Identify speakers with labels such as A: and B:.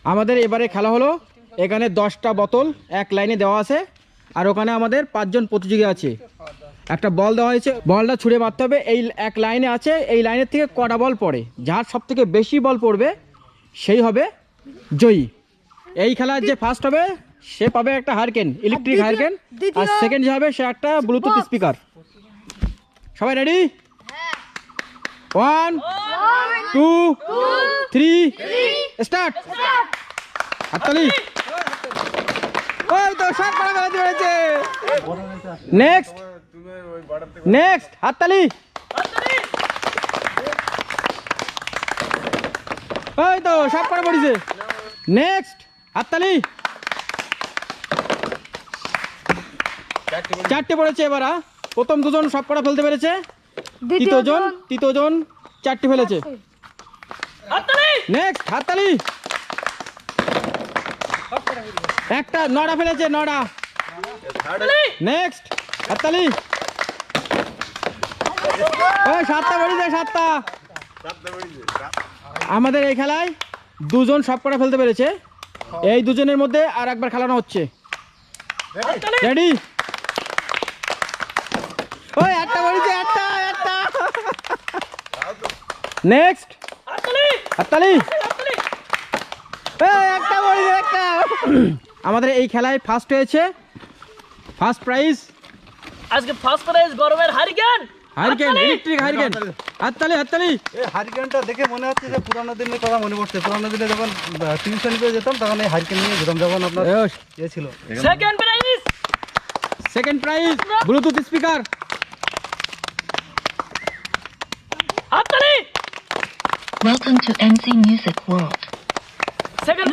A: আমাদের এবারে খেলা হলো, এখানে 10টা বোতল এক লাইনে দেওয়া আছে, আর ওখানে আমাদের 5 জন প্রতিযোগী আছে। একটা বল দেওয়া হয়েছে, বলটা ছুঁড়ে মারতে হবে। এই এক লাইনে আছে, এই লাইনের থেকে কটা বল পড়ে, যার সব থেকে বেশি বল পড়বে সেই হবে জয়ী। এই খেলার যে ফার্স্ট হবে সে পাবে একটা হারকেন, ইলেকট্রিক হারকেন, আর সেকেন্ড যে হবে সে একটা ব্লুটুথ স্পিকার। সবাই রেডি? 1 2 3 স্টার্ট। হাততালি। ওই তো সব করা হয়েছে। নেক্সট নেক্সট হাততালি। ওই তো সব করা পড়েছে। নেক্সট হাততালি। 4টে পড়েছে। এবার প্রথম দুজন সব করা ফেলতে পেরেছে, তৃতীয় জন 4টে ফেলেছে। নেক্সট হাততালি। একটা 9টা ফেলেছে, 9টা। নেক্সট হাততালি। ওই 7টা পড়েছে, 7টা। আমাদের এই খেলায় দুজন সব কটা ফেলতে পেরেছে, এই দুজনের মধ্যে আর একবার খেলানো হচ্ছে। রেডি? ওই একটা পড়েছে, একটা। নেক্সট হাততালি। একটা পড়েছে, একটা। আমাদের এই খেলায় ফার্স্ট হয়েছে, ফার্স্ট প্রাইজ
B: আজকে ফার্স্ট প্রাইজ গরমের হারিকেন,
A: ইলেকট্রিক হারিকেন। হাততালি।
C: এই হারিকেনটা দেখে মনে হচ্ছে যে পুরানো দিনের কথা মনে পড়ছে। পুরানো দিনে যখন টিউশনিতে যেতাম তখন এই হারিকেন নিয়ে যেতাম, যখন আপনার ইয়ে ছিল।
A: Second prize Bluetooth speaker.
B: হাততালি।
D: Welcome to MC Music World.
B: Second